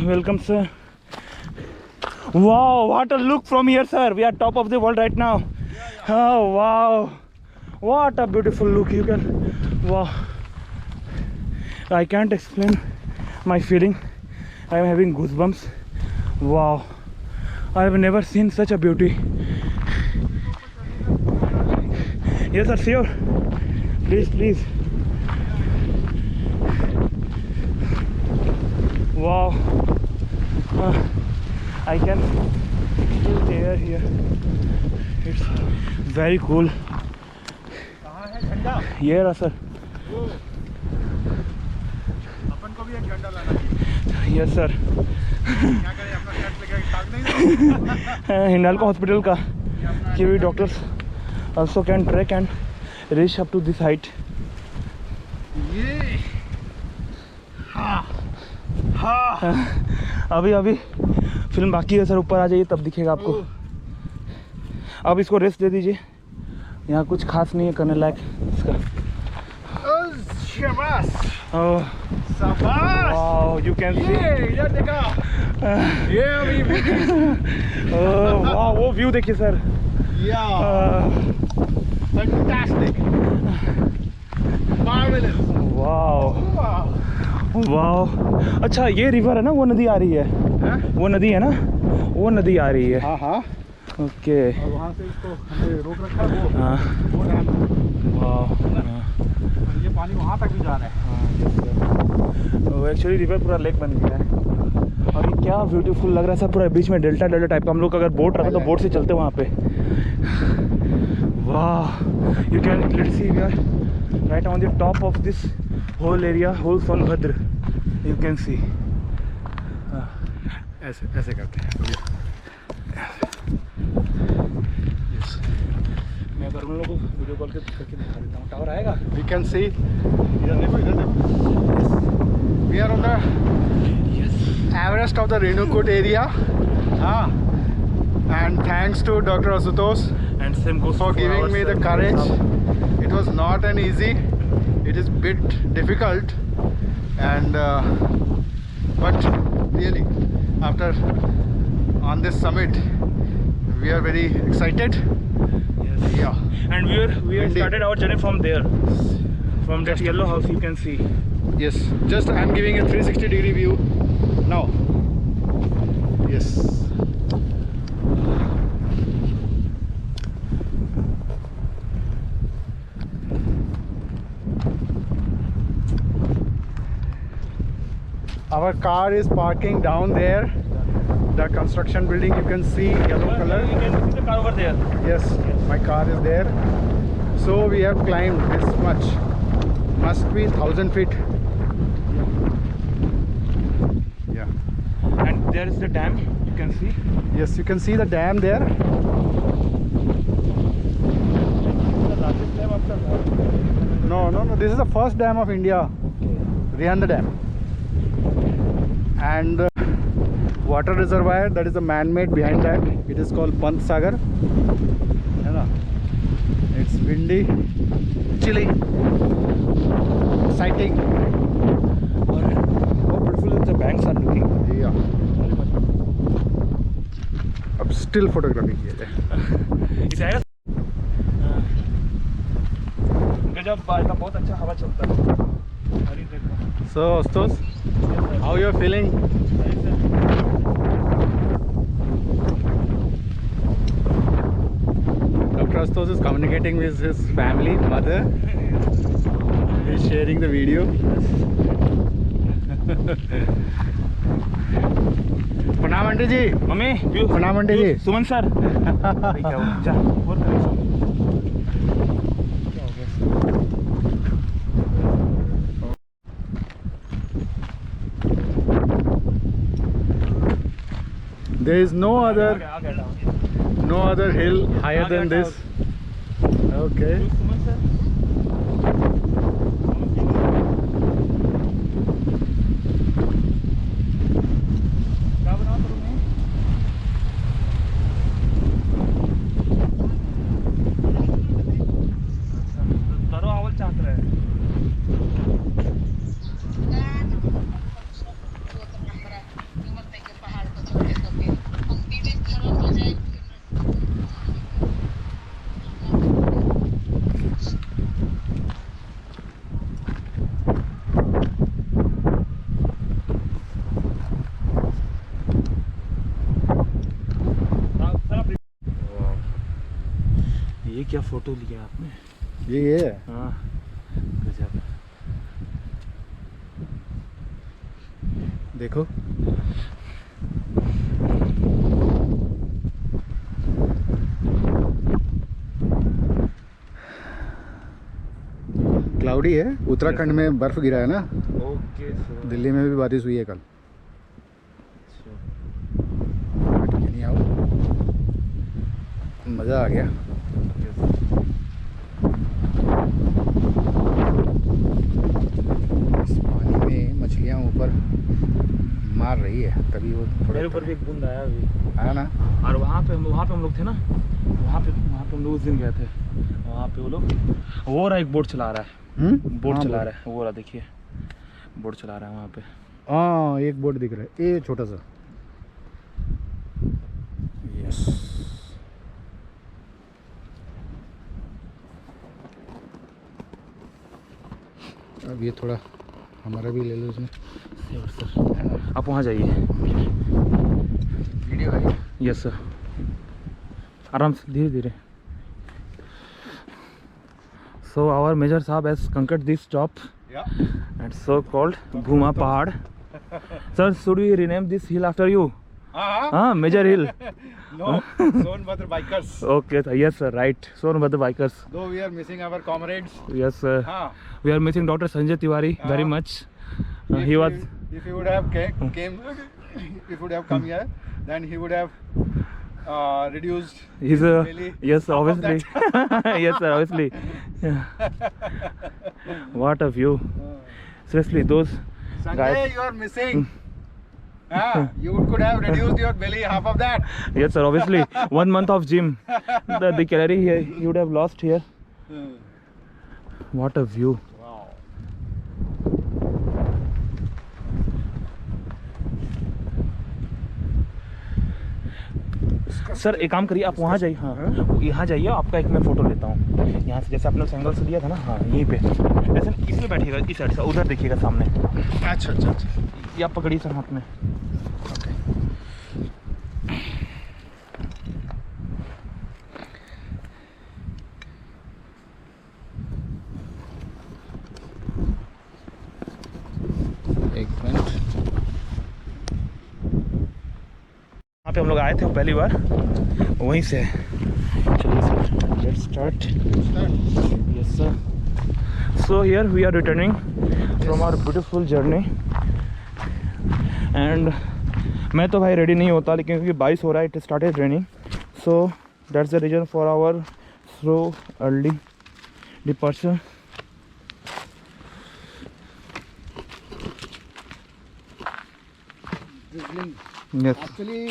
Welcome, sir. Wow, what a look from here, sir. We are top of the world right now. Oh, wow. What a beautiful look. You can. Wow. I can't explain my feeling. I am having goosebumps. Wow. I have never seen such a beauty. Yes, sir, sure. Please, please. Wow. I can feel the air here. It's very cool. Yeah, sir. अपन को भी एक झंडा लाना चाहिए. Yes, sir. क्या करें, अपना shirt लेकर भाग नहीं. हिंडाल्को हॉस्पिटल का कि we doctors also can trek and reach up to this height. ये अभी फिल्म बाकी है सर. ऊपर आ जाइए तब दिखेगा आपको. अब इसको रेस्ट दे दीजिए. यहाँ कुछ खास नहीं है करने लायक इसका. शाबाश. Oh, wow, you can see. इधर देखा. ये अभी. Oh, wow, वो व्यू देखिए sir. Fantastic. Marvelous. Wow. Wow. अच्छा ये रिवर है ना, वो नदी आ रही है. वो नदी है ना, वो नदी आ रही है. हाँ हाँ. ओके. और वहाँ से इसको हमने रोक रखा है. वो हाँ. वो डैम. वाह. ये पानी वहाँ तक भी जा रहा है. वो एक्चुअली रिवर पूरा लेक बन गया है. और ये क्या ब्यूटीफुल लग रहा है सर. पूरा बीच में डेल्टा टाइप का. हम लोग अगर बोट रहता तो बोट से चलते वहाँ पे. वाह. You can let's see we are right on the top of this whole area, whole Sonbhadra. You can see. ऐसे ऐसे करते हैं. मैं अगर उन लोगों को वीडियो कॉल करके दिखा देता हूँ. टावर आएगा. We can see. इधर देखो, इधर देखो. We are on the Everest of the Renukut area. And thanks to Dr. Asutosh And same goes for giving me the courage. It was not an easy. It is bit difficult, and but really, after on this summit, we are very excited. Yes. Yeah. And we Windy. started our journey from there, from that yellow house you can see. Yes. Just I am giving a 360-degree view now. Yes. Our car is parking down there. The construction building, you can see yellow color. You can see the car over there. Yes, my car is there. So we have climbed this much. Must be 1,000 feet. Yeah. And there is the dam, you can see. Yes, you can see the dam there. No. This is the first dam of India. Rianda Dam. And water reservoir, that is a man-made behind that. It is called Pant Sagar. It's windy, chilly, exciting. How beautiful the banks are looking. Yeah. Up still photography किए थे। इसे आएगा गजब, बाहर का बहुत अच्छा हवा चलता है। अरे देखो। So Ashutosh, how you are feeling? Dr. Ashutosh is communicating with his family, mother. He is sharing the video. प्रणाम आंटी जी। मम्मी, प्रणाम आंटी जी। सुमन सर। क्या हुआ? जा, और क्या हो गया? There is no other hill higher than this. Okay. Suman sir. क्या बनाओ तुमने? तरो आवल चाहत रहे। ये क्या फोटो लिया आपने? ये है। हाँ, गजब। देखो क्लाउडी है। उत्तराखंड में बर्फ गिरा है ना। Okay sir. दिल्ली में भी बारिश हुई है कल। नहीं आओ, मज़ा आ गया। इस पानी में मछलियाँ ऊपर मार रही है, तभी वो मेरे ऊपर भी एक बूंद आया अभी। आया ना। और वहाँ पे हम लोग थे ना, वहाँ पे हम लोग उस दिन गए थे। वहाँ पे वो लोग, वो रहा एक बोट चला रहा है। बोट चला रहा है, वो रहा, देखिए बोट चला रहा है वहाँ पे। हाँ, एक बोट दिख रहा है, ये छोटा सा। यस। अब ये थोड़ा हमारा भी ले लो इसमें। सर आप वहाँ जाइए। वीडियो है। यस सर, आराम से, धीरे धीरे। So our Major Saab has conquered this top, and so called Bhuma Pahad. Sir, should we rename this hill after you? Major Hill. No, Sonbhadra bikers. Okay, sir. Yes sir, right. Sonbhadra bikers. Though we are missing our comrades. Yes sir. We are missing Dr. Sanjay Tiwari very much. He was. If he would have come here, then he would have reduced He's belly. yes, half of obviously. Yes sir, obviously. Yeah. What a view. Seriously, those Sanjay, guys. you are missing. You could have reduced your belly half of that. Yes sir, obviously. 1 month of gym. The calorie here you would have lost here. What a view. Wow. Sir एक काम करिए, आप वहाँ जाइए। हाँ, यहाँ जाइए, आपका एक मैं फ़ोटो लेता हूँ यहाँ से, जैसे आपने उस एंगल से लिया था ना। हाँ, यहीं पे ऐसे इसमें बैठिएगा, इस साइड से, उधर देखिएगा सामने। अच्छा अच्छा अच्छा। ये आप पकड़िए सर हाथ में। एक मिनट। यहाँ पे हम लोग आए थे पहली बार, वहीं से। चलिए sir, let's start. Yes sir. So here we are returning from our beautiful journey, and मैं तो भाई रेडी नहीं होता, लेकिन क्योंकि बारिश हो रहा है, it started raining, so that's the reason for our slow early departure. Yes. Actually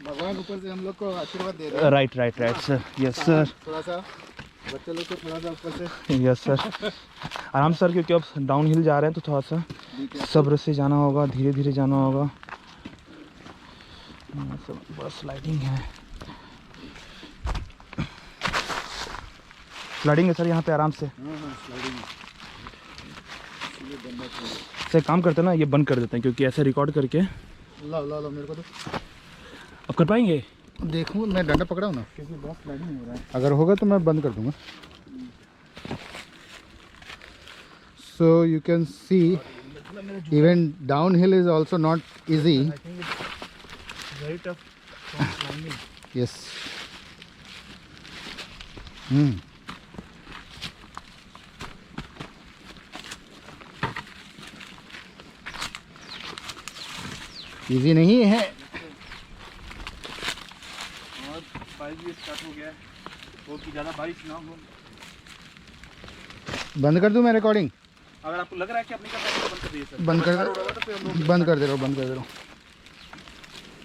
भगवान ऊपर से हम लोग को आशीर्वाद दे रहे हैं। Right right right sir. Yes sir. थोड़ा सा बच्चे लोग को थोड़ा सा ऊपर से। यस सर, आराम सर, क्योंकि अब डाउन हिल जा रहे हैं तो थोड़ा सा सब्र से जाना होगा, धीरे धीरे जाना होगा। सब बस स्लाइडिंग है। स्लाइडिंग है सर यहाँ पे आराम से। सर काम करते हैं ना, ये बंद कर देते हैं क्योंकि ऐसे रिकॉर्ड करके। ला मेरे को तो अब कर पाएंगे? देखूँ, मैं डंडा पकड़ा हूँ ना, क्योंकि बहुत स्लाइडिंग हो रहा है। अगर होगा तो मैं बंद कर दूँगा। So you can see even down hill is also not easy. Very tough climbing. Yes. Easy नहीं है। और बारिश भी स्टार्ट हो गया है, बहुत ही ज़्यादा बारिश ना हो। बंद कर दूं मैं रिकॉर्डिंग? अगर आपको लग रहा है कि आप नहीं कर पाएंगे तो बंद कर दीजिए सर। बंद कर रोड होगा तो फिर हम लोग बंद कर दे रहा हूँ, बंद कर दे रहा हूँ।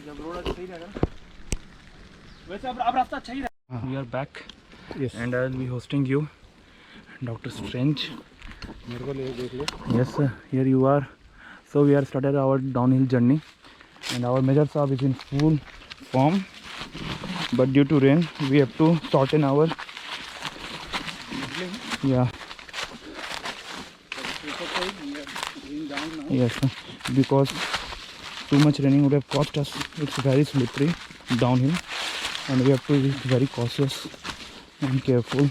जब रोड है तो सही रहेगा ना। वैसे अब रास्ता अच्छा ही रहेगा। We are back yes. And I will be hosting you doctor Strange. मेरे को ले देख लो। Yes sir, here you are. So we are started our downhill journey and our Major Saab is in full form, but due to rain we have to shorten our yes sir, because too much raining would have cost us. It's very slippery downhill and we have to be very cautious and careful.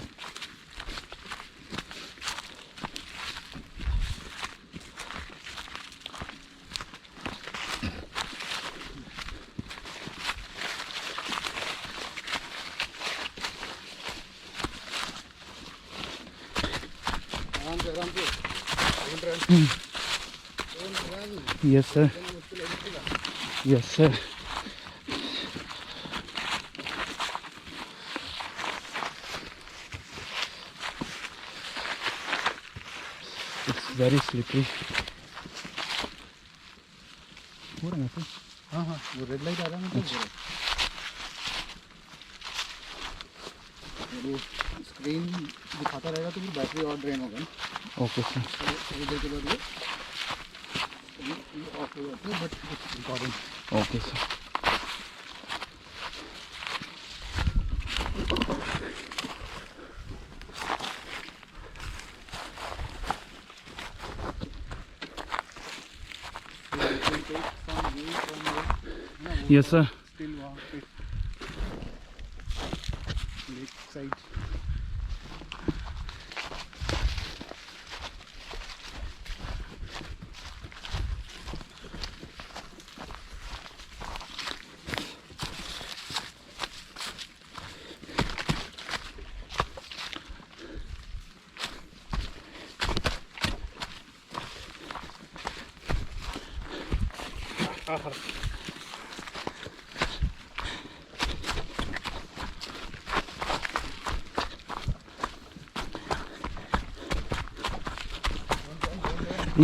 Yes sir. Yes sir. It's very slippery. हो रहा है ना? हाँ हाँ, वो red light आ रहा है ना, तो वो स्क्रीन दिखाता रहेगा तो फिर बैटरी और ड्रेन होगा ना। Okay sir. थोड़ी देर के बाद ये ऑफ हो जाती है, but it's recording. Okay sir. Yes sir. Still वहाँ पे lake side.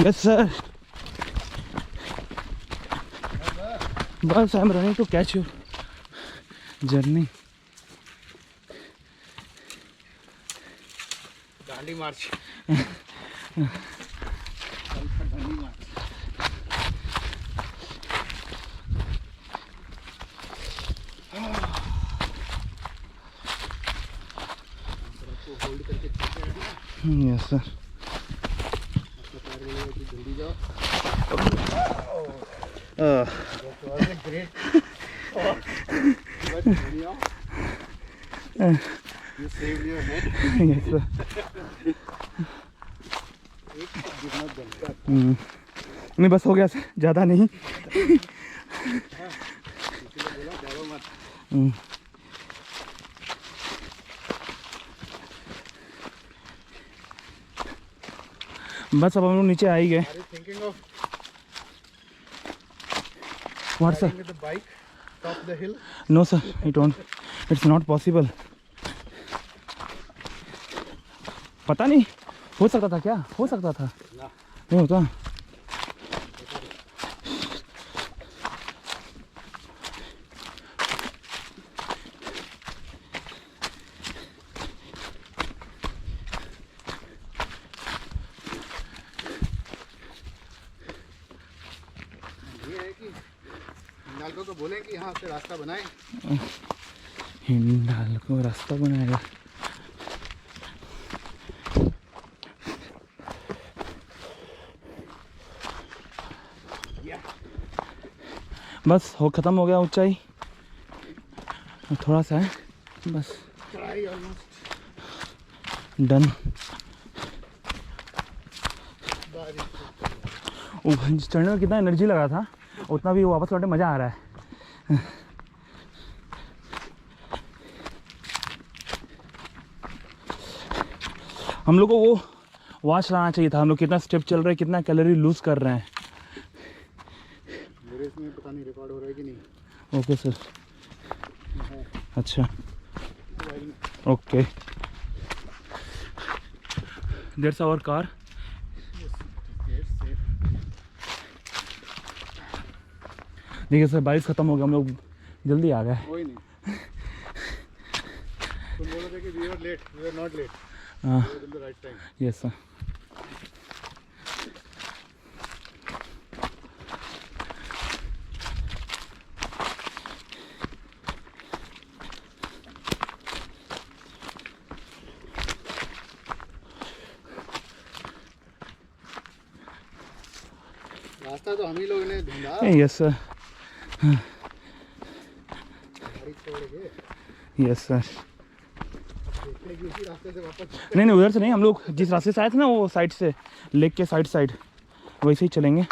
Yes sir. Bus, I am running to catch your journey. Dandi March. Yes sir. जल्दी जाओ। Great. You saved your head. Yes sir. गिरना जमता है। नहीं बस हो गया सर, ज़्यादा नहीं। इसलिए बोला डरो मत। बस अब हम लोग नीचे आ ही गए। Are you thinking of What sir? riding with the bike top the hill? No sir, it's not possible. पता नहीं, हो सकता था क्या? हो सकता था, नहीं होता। ये है कि हिंडाल्को को बोलें कि यहाँ से रास्ता बनाएं। हिंडाल्को रास्ता बनाएगा। बस हो ख़त्म हो गया ऊंचाई, थोड़ा सा है बस, डन। चढ़ने में कितना एनर्जी लगा था उतना भी वापस लौटने मज़ा आ रहा है। हम लोग को वो वॉच लाना चाहिए था, हम लोग कितना स्टेप चल रहे हैं, कितना कैलोरी लूज कर रहे हैं। मेरे इसमें पता नहीं रिकॉर्ड हो रहा है कि नहीं। ओके सर, अच्छा ओके, दैट्स आवर कार। देखिए सर बारिश ख़त्म हो गया, हम लोग जल्दी आ गए। कोई नहीं, तुम बोलो थे कि we are late, we are not late, हाँ we are in the right time. Yes sir. रास्ता तो हम ही लोगों ने ढूंढा, यस सर, गाड़ी छोड़ के यस सर। देखते कि उसी रास्ते से वापस। नहीं नहीं, उधर से नहीं, हम लोग जिस रास्ते से आए थे ना वो साइड से, लेक के साइड वैसे ही चलेंगे।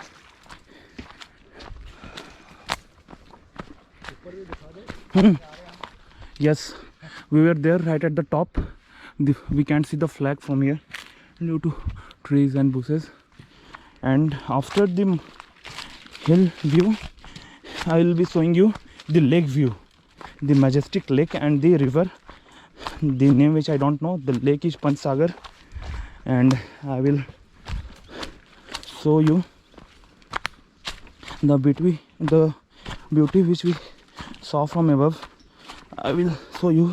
Yes, we were there right at the top, we can see the flag from here due to trees and bushes. And after the hill view I will be showing you the lake view, the majestic lake and the river, the name which I don't know. The lake is Panchsagar, and I will show you the beauty which we saw from above. I will show you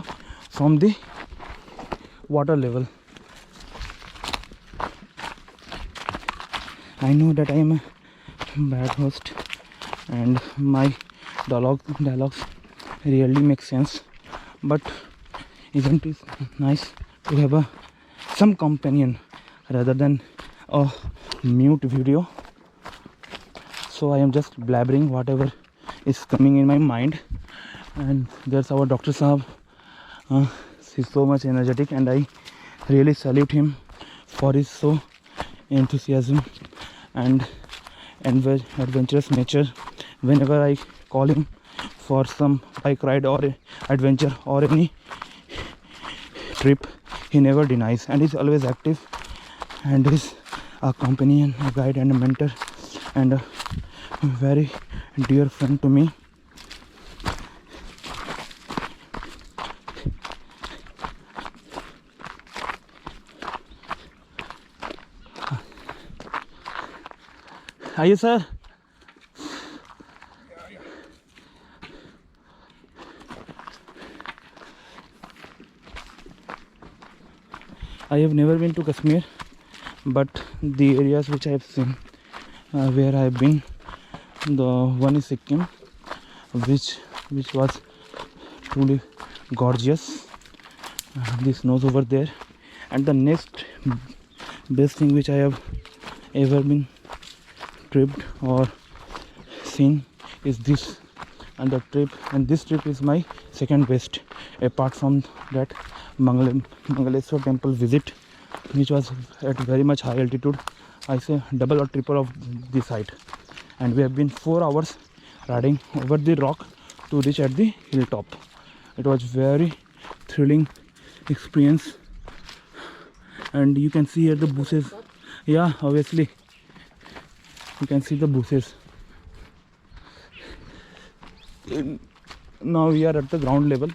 from the water level. I know that I am a bad host and my dialogues really make sense, but isn't it nice to have some companion rather than a mute video? So I am just blabbering whatever is coming in my mind. And there's our Dr. Sahab. He's so much energetic and I really salute him for his so enthusiasm and adventurous nature. Whenever I call him for some bike ride or adventure or any trip, he never denies and is always active and is a companion, a guide and a mentor and a very dear friend to me. आइए sir. I have never been to Kashmir, but the areas which I have seen, where I have been, the one is Sikkim, which was truly gorgeous. The snows over there, and the next best thing which I have ever been tripped or seen is this, and this trip is my second best apart from that Mangaleshwar temple visit, which was at very much high altitude. I say double or triple of this height, and we have been 4 hours riding over the rock to reach at the hilltop. It was very thrilling experience, and you can see here the bushes. Yeah, obviously you can see the bushes. Now we are at the ground level.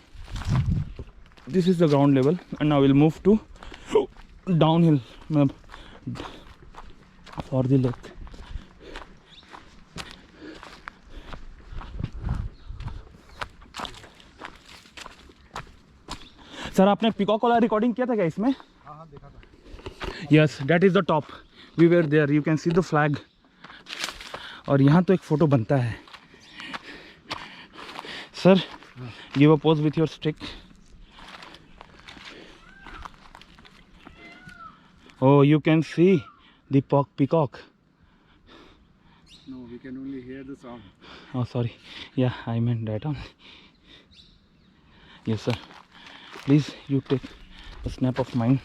This is the ground level, and now we'll move to downhill for the lake. Sir आपने peacock वाला recording किया था क्या इसमें? हाँ देखा था। Yes, that is the top, we were there, you can see the flag. और यहाँ तो एक फोटो बनता है। Sir give a pose with your stick. Oh, you can see the peacock. No, we can only hear the sound. Oh, sorry. Yeah, I meant that on. Yes, sir. Please, you take a snap of mine.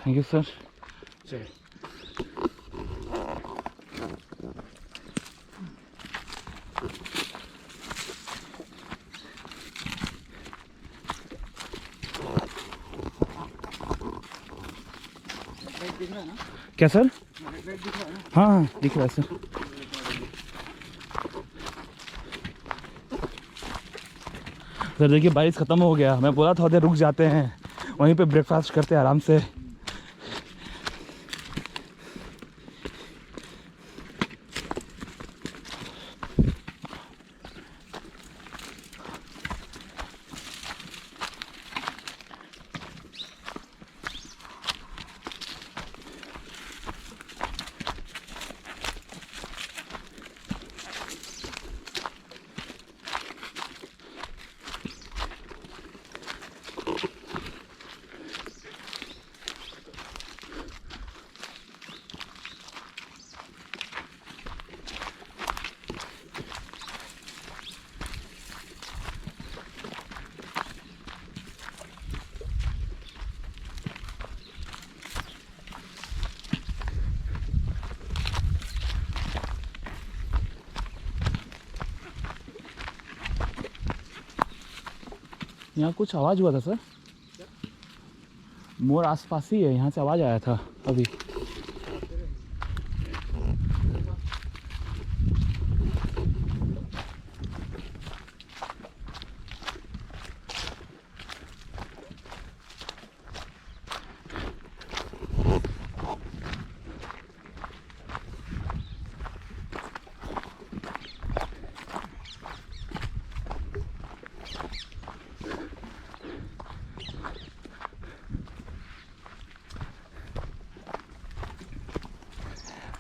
Thank you, sir. Sure. क्या sir? हाँ हाँ दिख रहा है sir. Sir देखिए बारिश ख़त्म हो गया. मैं बोला थोड़ा देर रुक जाते हैं, वहीं पे ब्रेकफास्ट करते हैं आराम से. यहाँ कुछ आवाज़ हुआ था सर. मोर आसपास ही है, यहाँ से आवाज़ आया था अभी.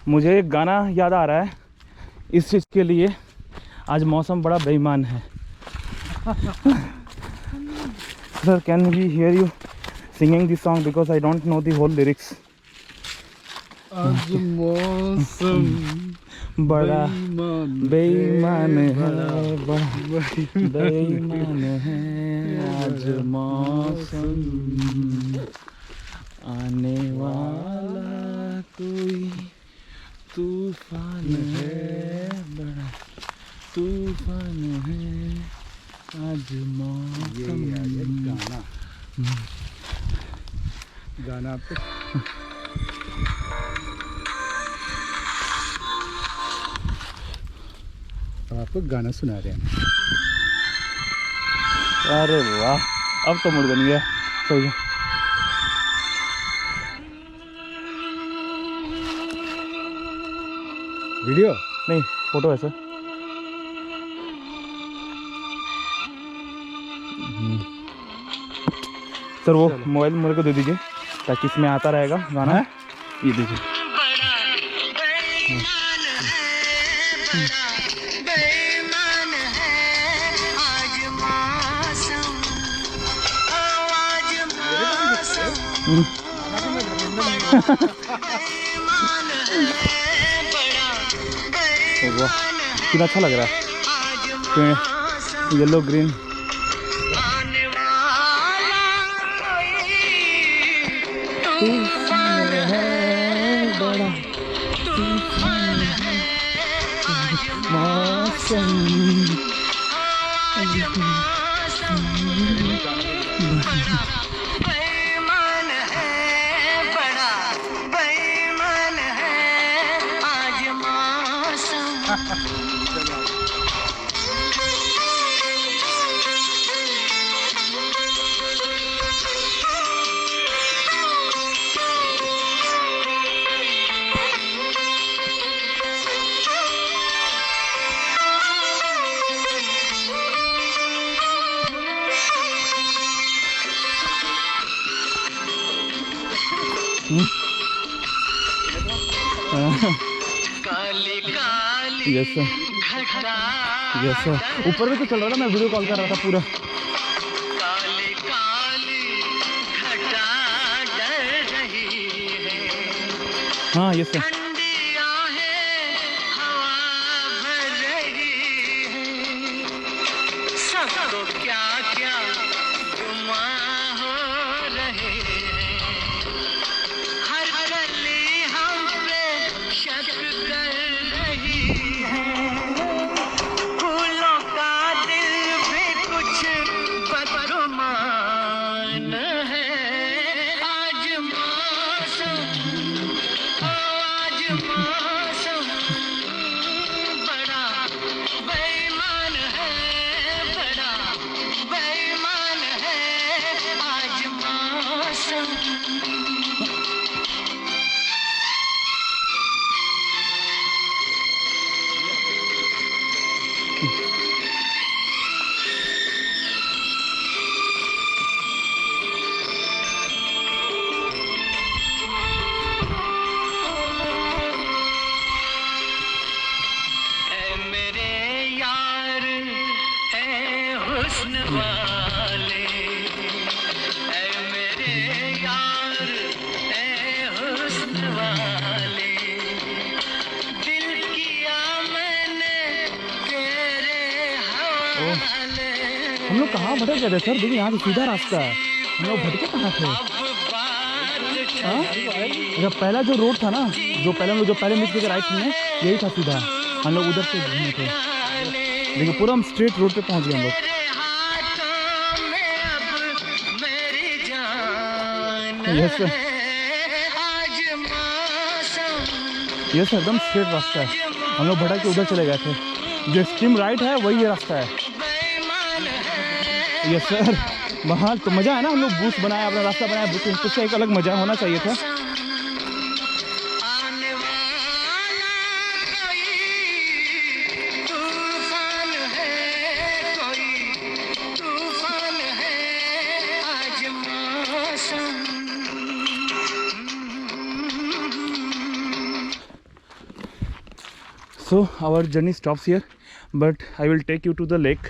मुझे एक गाना याद आ रहा है इस चीज़ के लिए. आज मौसम बड़ा बेईमान है. Sir can we hear you singing this song because I don't know the whole lyrics. आज मौसम बड़ा बेईमान है, बड़ा बेईमान है. आज मौसम आने वाला कोई तूफान है, बड़ा तूफान है. आज मौसम. गाना आपको आपको गाना सुना रहे हैं. अरे वाह, अब तो मूड बन गया. सही है. वीडियो नहीं, फोटो है सर. सर वो मोबाइल मेरे को दे दीजिए ताकि इसमें आता रहेगा गाना. ये दीजिए. वाह कितना अच्छा लग रहा है. Yellow green. तूफान है बड़ा, तूफान है मौसम. बेईमान है बड़ा, बेईमान है आज मौसम. काली काली यस सर, घटा यस सर। ऊपर भी तो चल रहा था, मैं वीडियो कॉल कर रहा था पूरा। काली काली घटा डर रही है हाँ यस सर। ठंडी आहें हवा भर रही है सबको क्या क्या गुमा हो रहे हैं हर गली हम पे शक कर रही है फूलों का दिल भी कुछ बदगुमान है आज मौसम बड़ा बेईमान है बड़ा बेईमान है आज मौसम ऐ मेरे यार ऐ हुस्न वाले ऐ मेरे यार ऐ हुस्न वाले दिल किया मैंने तेरे हवाले हम लोग कहाँ भटक गए थे सर? देखिए यहाँ से सीधा रास्ता है, हम लोग भटके कहाँ थे? अब बात हाँ? अच्छा, पहला जो रोड था ना, जो पहले हम लोग जो पहले मिस करके राइट में, यही था सीधा। हम लोग उधर से घूमे थे। देखिए पूरा हम स्ट्रेट रोड पे पहुंच गए हम लोग। तेरे हाथों में अब मेरी जान यस सर, है आज मौसम यस सर, एकदम स्ट्रेट रास्ता है। हम लोग भटक के उधर चले गए थे। जो एक्सट्रीम राइट है वही ये रास्ता है। बेईमान है यस सर, वहाँ तो मज़ा है ना, हम लोग बूस्ट बनाया, अपना रास्ता बनाया, बूस्ट उससे एक अलग मज़ा होना चाहिए था। आने वाला कोई तूफान है कोई तूफान है आज मौसम So our journey stops here, but I will take you to the lake.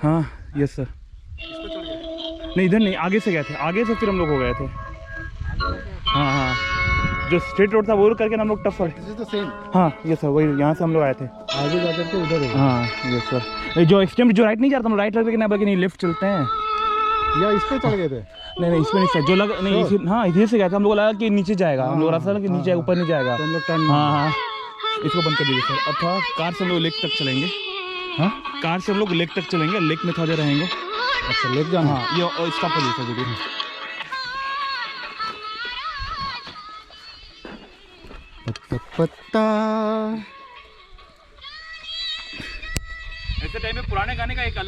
हाँ यस सर, नहीं इधर नहीं, आगे से गए थे, आगे से फिर हम लोग हो गए थे। हाँ हाँ, जो स्ट्रेट रोड था वो करके ना हम लोग टफ सेम हाँ यस सर, वही यहाँ से हम लोग आए थे। आगे जा करके उधर है हाँ यस सर, जो एक्सट्रीम जो राइट नहीं जा रहा था, हम राइट लगे ना, बल्कि नहीं लेफ्ट चलते हैं। या इस पे चढ़ गए थे? नहीं नहीं, इसमें नहीं सर, जो लग नहीं इसी, हाँ इधर से गया था, हम लोग लगा कि नीचे जाएगा, हम लोग रास्ता कि नीचे ऊपर नहीं जाएगा। तो हम लोग टर्न हाँ हाँ, इसको बंद कर दीजिए सर। अब था कार से हम लोग लेक तक चलेंगे। हाँ, कार से हम लोग लेक तक चलेंगे, लेक में थोड़ा देर रहेंगे। अच्छा लेक जाना? हाँ, ये स्टॉप कर दीजिए वीडियो। पत्ता पत्ता। ऐसे टाइम में पुराने गाने का एक अलग